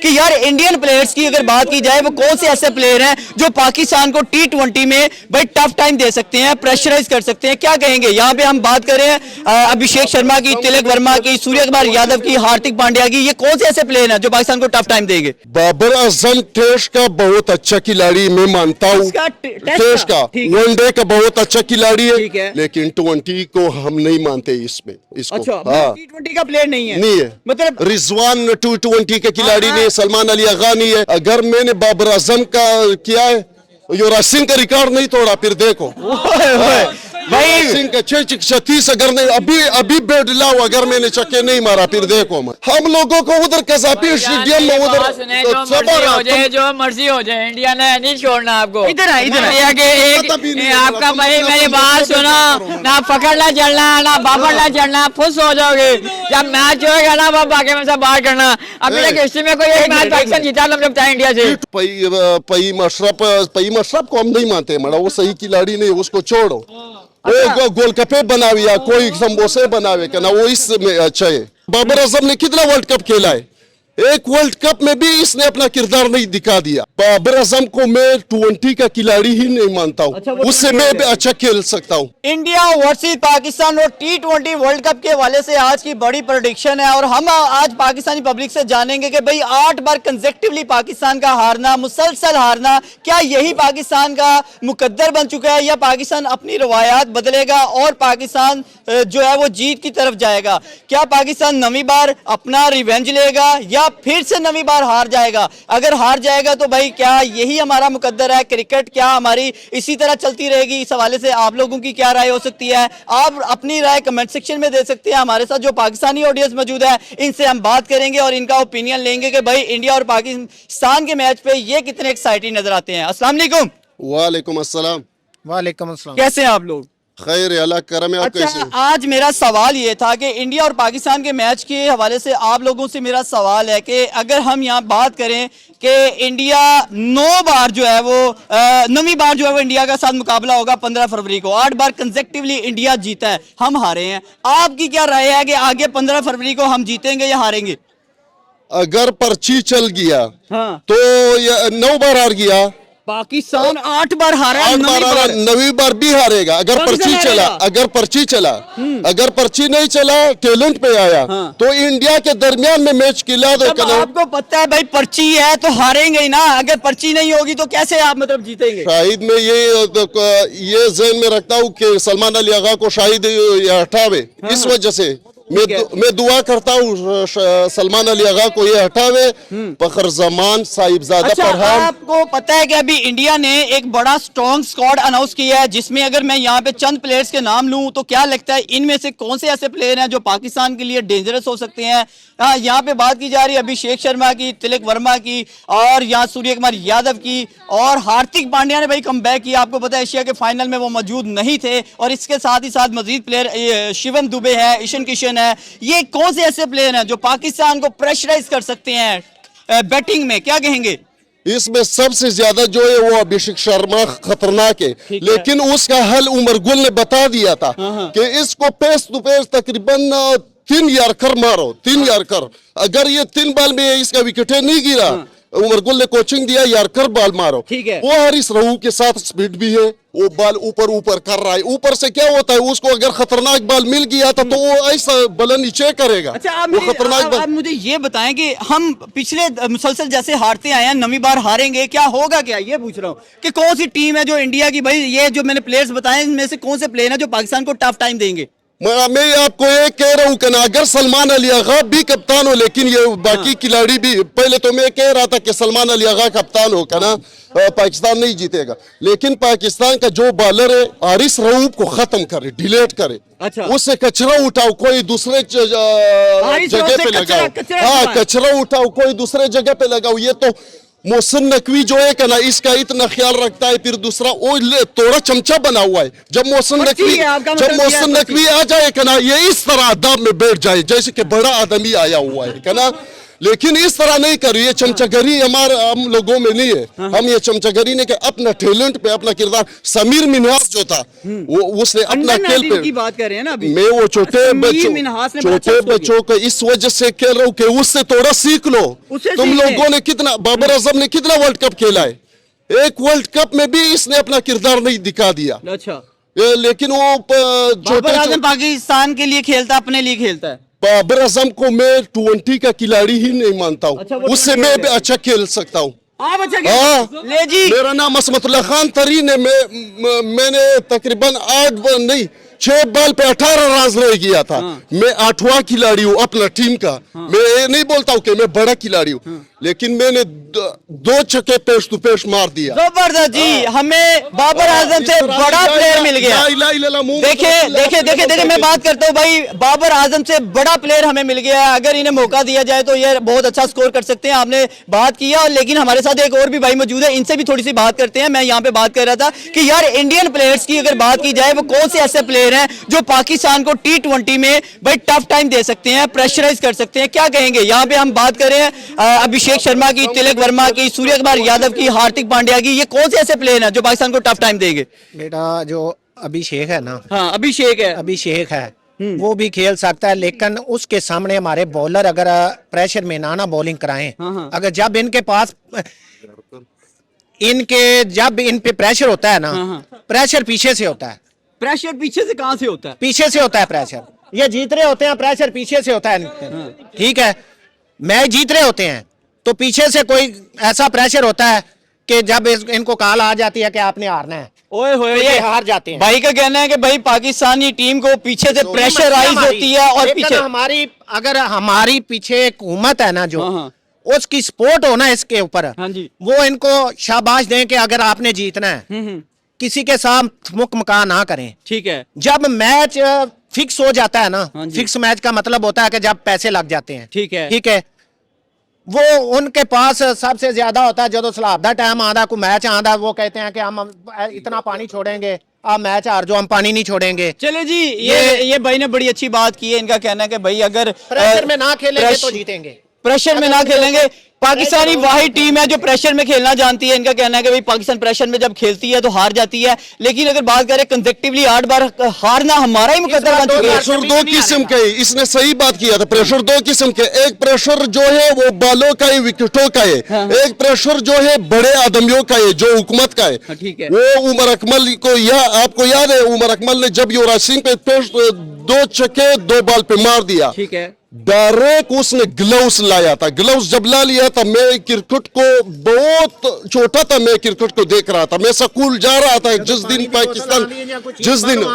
कि यार Indian players की अगर बात की जाए वो कौन से ऐसे प्लेयर हैं जो पाकिस्तान को T20 में भाई टफ टाइम दे सकते हैं, प्रेशराइज कर सकते हैं, क्या कहेंगे? यहाँ पे हम बात कर रहे हैं अभिषेक शर्मा की, तिलक वर्मा की, सूर्य कुमार यादव की, हार्दिक पांड्या की। ये कौन से ऐसे प्लेयर हैं जो पाकिस्तान को टफ टाइम देंगे? बाबर आजम टेस्ट का बहुत अच्छा खिलाड़ी मैं मानता हूँ, टेस्ट का वनडे का बहुत अच्छा खिलाड़ी है, लेकिन 20 को हम नहीं मानते इसमें इसको। अच्छा, T20 का प्लेयर नहीं है, नहीं है, मतलब रिजवान T20 के खिलाड़ी नहीं है, सलमान अली अगा नहीं है। अगर मैंने बाबर आजम का किया है, युवराज सिंह का रिकॉर्ड नहीं तोड़ा, फिर देखो भाई सिंह का 36 अगर नहीं अभी बेड लाओ, अगर मैंने चक्के नहीं मारा फिर देखो। हम लोगों को उधर कसापी स्टेडियम में उधर जो मर्जी हो जाए, इंडिया ने नहीं छोड़ना आपको। इधर आपका भाई मेरी बात सुनो, ना पकड़ना चलना ना बाबरना चलना, फुस हो जाओगे। जब मैच होगा ना बाकी में सब बाहर करना। अभी तक हिस्ट्री में कोई एक मैच पाकिस्तान जीता हम जब चाहे इंडिया से। पईम अशरफ को हम नहीं मानते, मड़ा वो सही खिलाड़ी नहीं, उसको छोड़ो। गोलगप्पे बनावे या कोई समोसे बनावे क्या ना, वो इसमें अच्छा है। बाबर आजम ने कितना वर्ल्ड कप खेला है, एक वर्ल्ड कप में भी इसने अपना किरदार नहीं दिखा दिया। बाबर आजम को मैं 20 का खिलाड़ी ही नहीं मानता हूँ। अच्छा, उससे मैं भी अच्छा खेल सकता हूँ। इंडिया वर्सेस पाकिस्तान और T20 वर्ल्ड कप के हवाले से आज की बड़ी प्रेडिक्शन है और हम आज पाकिस्तानी पब्लिक से जानेंगे कि भाई 8 बार कंसेक्टिवली पाकिस्तान का हारना, मुसलसल हारना, क्या यही पाकिस्तान का मुकद्दर बन चुका है या पाकिस्तान अपनी रवायात बदलेगा और पाकिस्तान जो है वो जीत की तरफ जाएगा? क्या पाकिस्तान नवी बार अपना रिवेंज लेगा या फिर से नवी बार हार जाएगा? अगर हार जाएगा तो भाई क्या यही हमारा मुकद्दर है? क्रिकेट क्या हमारी इसी तरह चलती रहेगी? इस हवाले से आप लोगों की क्या राय हो सकती है? आप अपनी राय कमेंट सेक्शन में दे सकते हैं। हमारे साथ जो पाकिस्तानी ऑडियंस मौजूद है इनसे हम बात करेंगे और इनका ओपिनियन लेंगे कि भाई इंडिया और पाकिस्तान के मैच पे ये कितने एक्साइटिंग नजर आते हैं। अस्सलाम वालेकुम। वालेकुम अस्सलाम। वालेकुम अस्सलाम। कैसे हैं आप लोग? खैर अल्लाह करम है। आप कैसे? आज मेरा सवाल ये था कि इंडिया और पाकिस्तान के मैच के हवाले से आप लोगों से मेरा सवाल है कि अगर हम यहाँ बात करें कि इंडिया 9 बार जो है वो नवी बार जो है वो इंडिया का साथ मुकाबला होगा 15 फरवरी को, 8 बार कंसेक्टिवली इंडिया जीता है, हम हारे हैं। आपकी क्या राय है कि आगे 15 फरवरी को हम जीतेंगे या हारेंगे? अगर पर्ची चल गया तो 9 बार हार गया पाकिस्तान, 8 बार हारा है, 9वीं बार भी हारेगा अगर पर्ची चला। अगर पर्ची नहीं चला, टैलेंट पे आया तो इंडिया के दरमियान में मैच खिला दो। आपको पता है भाई पर्ची है तो हारेंगे ही ना, अगर पर्ची नहीं होगी तो कैसे आप मतलब जीतेंगे? शाहिद में ये ज़हन में रखता हूँ कि सलमान अली आगा को शाहिद हटावे। इस वजह से मैं दुआ करता हूँ सलमान अली आगा को ये हटावे। फखर जमान, साहिबजादा फरहान। आपको पता है कि अभी इंडिया ने एक बड़ा स्ट्रॉन्ग स्क्वाड अनाउंस किया है जिसमें अगर मैं यहाँ पे चंद प्लेयर्स के नाम लूं तो क्या लगता है इनमें से कौन से ऐसे प्लेयर हैं जो पाकिस्तान के लिए डेंजरस हो सकते हैं? यहाँ पे बात की जा रही है अभिषेक शर्मा की, तिलक वर्मा की और यहाँ सूर्य कुमार यादव की और हार्दिक पांड्या ने भाई कमबैक किया। आपको पता है एशिया के फाइनल में वो मौजूद नहीं थे और इसके साथ ही साथ मजीद प्लेयर शिवम दुबे है, ईशान किशन है। ये कौन से ऐसे प्लेयर हैं जो पाकिस्तान को प्रेशराइज कर सकते हैं बैटिंग में? क्या कहेंगे? इसमें सबसे ज्यादा जो है वो अभिषेक शर्मा खतरनाक है, लेकिन उसका हल उमर गुल ने बता दिया था कि इसको पेस टू पेस तकरीबन 3 यार्कर मारो, 3 यार्कर। अगर ये 3 बॉल में इसका विकेट नहीं गिरा, उमर गुल ने कोचिंग दिया यार्कर बॉल मारो। वो हारिस रऊफ के साथ स्पीड भी है, वो बॉल ऊपर कर रहा है। ऊपर से क्या होता है, उसको अगर खतरनाक बॉल मिल गया था तो वो ऐसा बॉल नीचे करेगा। अच्छा, आप मुझे ये बताएं कि हम पिछले मुसलसल जैसे हारते आए हैं, नवी बार हारेंगे, क्या होगा? क्या ये पूछ रहा हूँ कि कौन सी टीम है जो इंडिया की, भाई ये जो मैंने प्लेयर्स बताए इनमें से कौन से प्लेयर है जो पाकिस्तान को टफ टाइम देंगे? मैं आपको ये कह रहा हूँ कि ना, अगर सलमान अली आगा भी कप्तान हो, लेकिन ये बाकी खिलाड़ी भी, पहले तो मैं कह रहा था कि सलमान अली आगा कप्तान हो क्या ना, पाकिस्तान नहीं जीतेगा। लेकिन पाकिस्तान का जो बॉलर है हारिस रऊफ को खत्म करे, डिलीट करे। अच्छा, उससे कचरा उठाओ, कोई दूसरे जगह पे लगाओ। हाँ, कचरा उठाओ, कोई दूसरे जगह पे लगाओ। ये तो मोहसिन नकवी जो है ना, इसका इतना ख्याल रखता है। फिर दूसरा वो थोड़ा चमचा बना हुआ है। जब मोहसिन नकवी आ जाए ना, ये इस तरह अदाब में बैठ जाए जैसे कि बड़ा आदमी आया हुआ है ना। लेकिन इस तरह नहीं करो, ये चमचागरी हम लोगों में नहीं है। हम ये चमचागरी ने कि अपना टैलेंट पे, अपना किरदार, समीर मिन्हास जो था वो उसने अपना खेल पे, की बात कर रहे हैं ना अभी, मैं वो छोटे मिन्हास ने बड़ा अच्छा बच्चों को इस वजह से खेल रहा हूँ कि उससे थोड़ा सीख लो। उससे तुम सीख लोगों ने कितना, बाबर आजम ने कितना वर्ल्ड कप खेला है, एक वर्ल्ड कप में भी इसने अपना किरदार नहीं दिखा दिया। अच्छा, लेकिन वो बाबर आजम पाकिस्तान के लिए खेलता, अपने लिए खेलता है। बाबर आजम को मैं 20 का खिलाड़ी ही नहीं मानता हूँ। अच्छा, वो उससे 20 मैं है। भी अच्छा खेल सकता हूँ। आप अच्छा हाँ। ले जी, मेरा नाम असमतुल्लाह खान तरीन है। मैंने तकरीबन 6 बॉल पे 18 रन रह गया था। मैं 8वां खिलाड़ी हूँ अपना टीम का। मैं ये नहीं बोलता हूँ कि मैं बड़ा खिलाड़ी हूँ, लेकिन मैंने 2 छक्के पेश टू पेश मार दिया। जबरदस्त जी, हमें बाबर आजम से बड़ा प्लेयर मिल गया। देखिए मैं बात करता हूँ भाई, बाबर आजम से बड़ा प्लेयर हमें मिल गया है। अगर इन्हें मौका दिया जाए तो ये बहुत अच्छा स्कोर कर सकते हैं। आपने बात किया, और लेकिन हमारे साथ एक और भी भाई मौजूद है, इनसे भी थोड़ी सी बात करते हैं। मैं यहाँ पे बात कर रहा था कि यार इंडियन प्लेयर्स की अगर बात की जाए, वो कौन से ऐसे प्लेयर हैं जो पाकिस्तान को T20 में भाई टफ टाइम दे सकते हैं, प्रेशराइज कर सकते हैं, क्या कहेंगे? यहाँ पे हम बात कर रहे हैं अभिषेक शर्मा की, तिलक वर्मा की, सूर्य कुमार यादव की, हार्दिक पांड्या की। ये कौन से ऐसे प्लेयर हैं जो पाकिस्तान को टफ टाइम देंगे? बेटा जो अभिषेक है ना, हाँ अभिषेक है वो भी खेल सकता है, लेकिन उसके सामने हमारे बॉलर अगर प्रेशर में ना बॉलिंग कराएं, अगर जब इनके पास जब इन पे प्रेशर होता है ना, प्रेशर पीछे से होता है। प्रेशर पीछे से कहां से होता है? पीछे से होता है प्रेशर। ये जीत रहे होते हैं, प्रेशर पीछे से होता है। ठीक है, मैच जीत रहे होते हैं तो पीछे से कोई ऐसा प्रेशर होता है कि जब इनको कॉल आ जाती है कि आपने हारना है, ओए होए, ये हार जाते हैं। भाई का कहना है कि भाई पाकिस्तानी टीम को पीछे से प्रेशराइज होती है, और लेकिन पीछे अगर हमारी पीछे एक हुकूमत है ना जो उसकी सपोर्ट हो ना इसके ऊपर, हाँ जी, वो इनको शाबाश दें कि अगर आपने जीतना है किसी के साथ मुकमका ना करें। ठीक है, जब मैच फिक्स हो जाता है ना, फिक्स मैच का मतलब होता है कि जब पैसे लग जाते हैं। ठीक है, ठीक है, वो उनके पास सबसे ज्यादा होता है जो सलाबदा टाइम आंदा, कोई मैच आंदा, वो कहते हैं कि हम इतना पानी छोड़ेंगे, आप मैच हार जो, हम पानी नहीं छोड़ेंगे। चले जी, ये भाई ने बड़ी अच्छी बात की है। इनका कहना है कि भाई अगर प्रेशर में ना खेलेंगे तो जीतेंगे, प्रेशर में ना खेलेंगे। पाकिस्तानी वाहिद टीम है जो प्रेशर में खेलना जानती है। इनका कहना है कि भाई पाकिस्तान प्रेशर में जब खेलती है तो हार जाती है, लेकिन अगर बात करें कंसेक्टिवली 8 बार हारना हमारा ही मुकद्दर बन चुका है। प्रेशर 2 किस्म के, इसने सही बात किया था। प्रेशर 2 किस्म के, एक प्रेशर जो है वो बालों का है, विकेटों का है। एक प्रेशर जो है बड़े आदमियों का है, जो हुकूमत का है। ठीक है, वो उमर अकमल को, आपको याद है उमर अकमल ने जब युवराज सिंह पे 2 छक्के 2 बॉल पे मार दिया, ठीक है, डायरेक्ट उसने ग्लव्स लाया था। ग्लव्स जब ला लिया था, मैं क्रिकेट को बहुत छोटा था, मैं क्रिकेट को देख रहा था, मैं स्कूल जा रहा था। जिस दिन पाकिस्तान, जिस दिन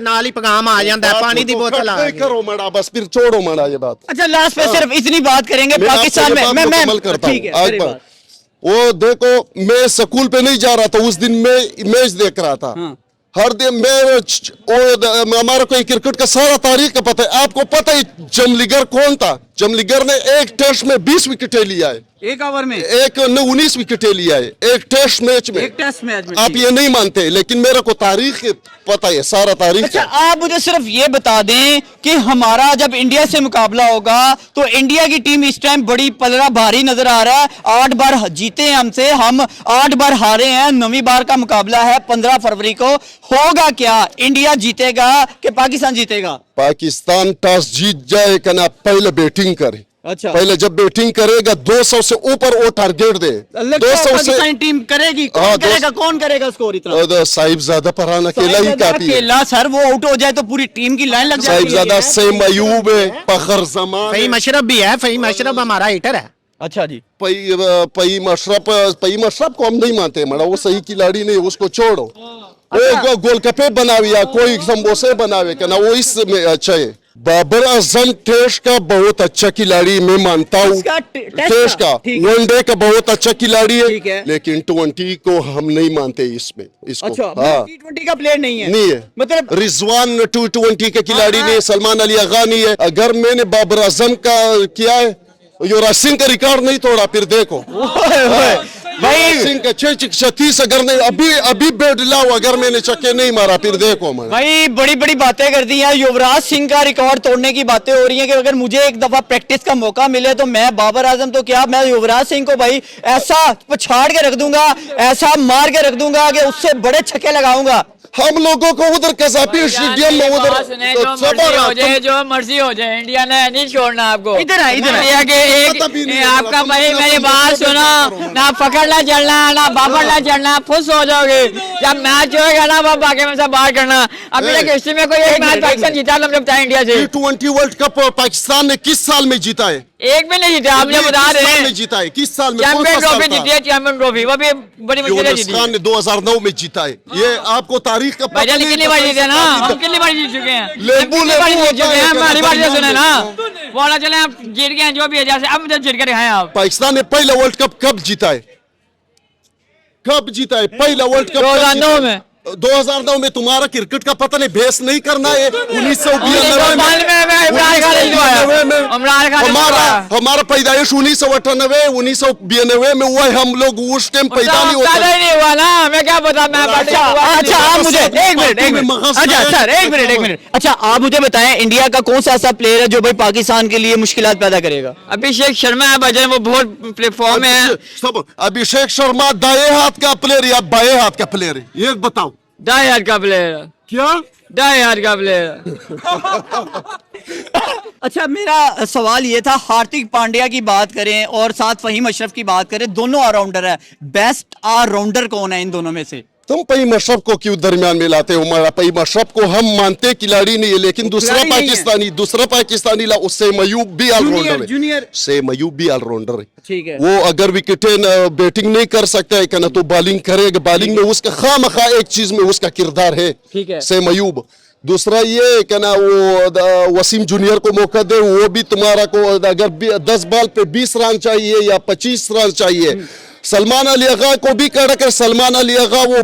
नाल ही पैगाम आ जाता है, पानी दी बोतल आ करो मड़ा, बस फिर छोड़ो मड़ा ये बात। अच्छा लास्ट पे सिर्फ इतनी बात करेंगे पाकिस्तान में। मैं करता ठीक है, हूँ। वो देखो, मैं स्कूल पे नहीं जा रहा था उस दिन, मैं मैच देख रहा था। हर दिन हमारा कोई क्रिकेट का सारा तारीख का पता है। आपको पता है जमलीगर कौन था? जमलीगर ने एक टेस्ट में 20 विकेटें लिया है, एक ओवर में 19 विकेटें लिया है एक टेस्ट मैच में। एक टेस्ट मैच में आप ये नहीं मानते, लेकिन मेरे को तारीख पता है, सारा तारीख। अच्छा, आप मुझे सिर्फ ये बता दें कि हमारा जब इंडिया से मुकाबला होगा तो इंडिया की टीम इस टाइम बड़ी पलड़ा भारी नजर आ रहा है। 8 बार जीते हैं हमसे, हम 8 बार हारे हैं। 9वीं बार का मुकाबला है 15 फरवरी को। होगा क्या, इंडिया जीतेगा कि पाकिस्तान जीतेगा? पाकिस्तान टॉस जीत जाएगा ना, पहले बैटिंग करे। अच्छा, पहले जब बैटिंग करेगा 200 से ऊपर वो टारगेट दे। 200 से टीम करेगी, कौन करेगा स्कोर इतना? साहिबजादा पराना अकेला ही काफी है। अकेला सर, वो आउट हो जाए तो पूरी टीम की लाइन लग जाती है। साहिबजादा, सैम अयूब है, फखर जमान, फहीम अशरफ भी है। फहीम अशरफ हमारा हिटर है। अच्छा जी, फहीम अशरफ को हम नहीं मानते मड़ा, वो सही खिलाड़ी नहीं, उसको छोड़ो। वो गोलगप्पे बनावे या कोई समोसे बनावे क्या ना, वो इसमें अच्छा है। बाबर आजम टेस्ट का बहुत अच्छा खिलाड़ी मैं मानता हूँ, टेस्ट का, वनडे का बहुत अच्छा खिलाड़ी है, लेकिन 20 को हम नहीं मानते इसमें, इसको। अच्छा, T20 का प्लेयर नहीं है मतलब रिजवान 220 के खिलाड़ी नहीं है, सलमान अली आगा नहीं है। अगर मैंने बाबर आजम का किया है, युवराज सिंह का रिकॉर्ड नहीं तोड़ा, फिर देखो। युवराज सिंह का 36 अगर नहीं अभी बेड लाओ, अगर मैंने चक्के नहीं मारा फिर देखो मैं। भाई बड़ी बड़ी बातें कर दी हैं, युवराज सिंह का रिकॉर्ड तोड़ने की बातें हो रही हैं कि अगर मुझे एक दफा प्रैक्टिस का मौका मिले तो मैं बाबर आजम तो क्या, मैं युवराज सिंह को भाई ऐसा पछाड़ के रख दूंगा, ऐसा मार के रख दूंगा कि उससे बड़े छक्के लगाऊंगा। हम लोगों को उधर कसापी स्टेडियम में उधर जो मर्जी हो जाए, इंडिया ने नहीं छोड़ना आपको। इधर है, इधर है। इंडिया के एक आपका भाई मेरी बात सुनो, ना पकड़ ला चलना, ना बाबर ला चलना, फुस हो जाओगे। जब मैच होगा ना वह बाकी में से बाहर करना। अभी तक हिस्ट्री में कोई एक मैच पाकिस्तान जीता हम जब चाहे इंडिया से। T20 वर्ल्ड कप पाकिस्तान ने किस साल में जीता है? एक भी नहीं जीता, आपने बता रहे किस साल हैं। में जीता है? किस साल में? चैंपियन ट्रॉफी जीती है, चैंपियन ट्रॉफी वो भी बड़ी मुश्किल जीती है। खान ने 2009 में जीता है। ये आपको तारीख का पता भाईजान नहीं। कितनी बार जीते ना, हम कितनी बार जीत चुके हैं, लेबू कितनी बार जीत चुके हैं, हमारी बात ये सुने ना। लेबू बोला चले आप जीत गए हैं जो भी है, जैसे अब मुझे जीत कर दिखाएं आप। पाकिस्तान ने पहला वर्ल्ड कप कब जीता है? कब जीता है पहला वर्ल्ड कप? 2009 में। 2009 में तुम्हारा क्रिकेट का पता नहीं, भेस नहीं करना है। 1992 में हमारा पैदाइश 1998 1992 में हुआ है। हम लोग उस टाइम पैदा नहीं होते। नहीं हुआ ना, हमें क्या पता। मैं अच्छा आप मुझे एक मिनट अच्छा सर एक मिनट अच्छा आप मुझे बताएं, इंडिया का कौन सा ऐसा प्लेयर है जो भाई पाकिस्तान के लिए मुश्किलात पैदा करेगा? अभिषेक शर्मा है भाईजान, वो बहुत प्लेटफॉर्म में है। सब अभिषेक शर्मा दाएं हाथ का प्लेयर या बाएं हाथ का प्लेयर है, ये बताओ। दाएं हाथ का प्लेयर। क्या दाएं हाथ का प्लेयर? अच्छा मेरा सवाल ये था, हार्दिक पांड्या की बात करें और साथ फहीम अशरफ की बात करें, दोनों ऑलराउंडर है, बेस्ट ऑलराउंडर कौन है इन दोनों में से? तुम फहीम अशरफ को क्यों दरमियान में लाते हो? फहीम अशरफ को हम मानते खिलाड़ी नहीं है, लेकिन दूसरा पाकिस्तानी ला उससे मयूब भी ऑलराउंडर है। से मयूब भी ऑलराउंडर है, ठीक है। वो अगर विकेटें बैटिंग नहीं कर सकता है कहना तो बॉलिंग करेगा। बॉलिंग में उसका खामखा एक चीज में उसका किरदार है, ठीक है। से मयूब। दूसरा ये कहना वो वसीम जूनियर को मौका दे, वो भी तुम्हारा को अगर 10 बॉल पे 20 रन चाहिए या 25 रन चाहिए। सलमान अली अगा को भी कह रखा, सलमान अली अगा वो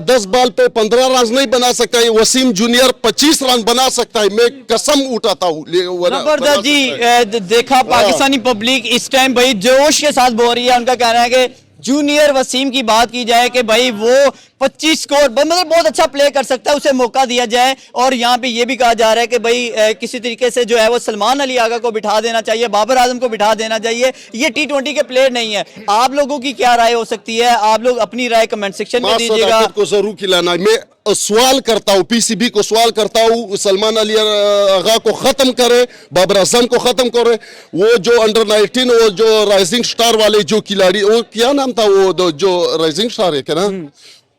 10 बॉल पे 15 रन नहीं बना सकता है, वसीम जूनियर 25 रन बना सकता है। मैं कसम उठाता हूँ। जबरदस्त जी। देखा पाकिस्तानी पब्लिक इस टाइम भाई जोश के साथ बोल रही है। उनका कहना है कि जूनियर वसीम की बात की जाए कि भाई वो 25 स्कोर मतलब बहुत अच्छा प्ले कर सकता है, उसे मौका दिया जाए। और यहाँ पे ये भी कहा जा रहा है कि भाई किसी तरीके से जो है वो सलमान अली आगा को बिठा देना चाहिए, बाबर आजम को बिठा देना चाहिए। ये T20 के प्लेयर नहीं है। आप लोगों की क्या राय हो सकती है? आप लोग अपनी राय कमेंट सेक्शन में दीजिएगा। को जरूर खिलाना है। मैं सवाल करता हूँ, पीसीबी को सवाल करता हूँ, सलमान अली आगा को खत्म करे, बाबर आजम को खत्म करे। वो जो अंडर 19 वो जो राइजिंग स्टार वाले जो खिलाड़ी, वो क्या नाम था वो जो राइजिंग स्टार है क्या ना,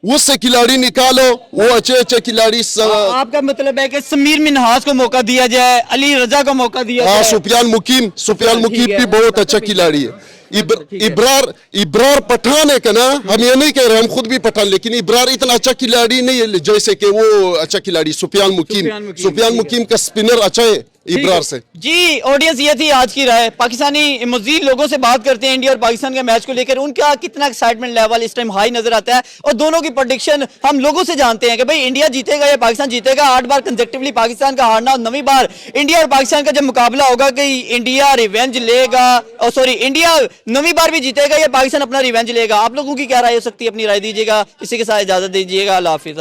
उससे खिलाड़ी निकालो, वो अच्छे खिलाड़ी। आपका मतलब है कि समीर मिन्हाज को मौका दिया जाए, अली रजा को मौका दिया जाए। सुफियान मुकीम भी बहुत अच्छा खिलाड़ी है। इब्रार पठान है क्या ना, हम ये नहीं कह रहे, हम खुद भी पठान, लेकिन इब्रार इतना अच्छा खिलाड़ी नहीं है जैसे कि वो अच्छा खिलाड़ी सुफियान मुकीम का स्पिनर अच्छा है इब्रार से। जी ऑडियंस ये थी आज की राय। पाकिस्तानी मजीद लोगों से बात करते हैं इंडिया और पाकिस्तान के मैच को लेकर, उनका कितना एक्साइटमेंट लेवल इस टाइम हाई नजर आता है और दोनों की प्रेडिक्शन हम लोगों से जानते हैं कि भाई इंडिया जीतेगा या पाकिस्तान जीतेगा। 8 बार कंसेक्टिवली पाकिस्तान का हारना और 9वीं बार इंडिया और पाकिस्तान का जब मुकाबला होगा कि इंडिया रिवेंज लेगा, इंडिया 9वीं बार भी जीतेगा या पाकिस्तान अपना रिवेंज लेगा। आप लोगों की क्या राय हो सकती है? अपनी राय दीजिएगा। इसी के साथ इजाजत दीजिएगा। अल्लाह हाफिज़।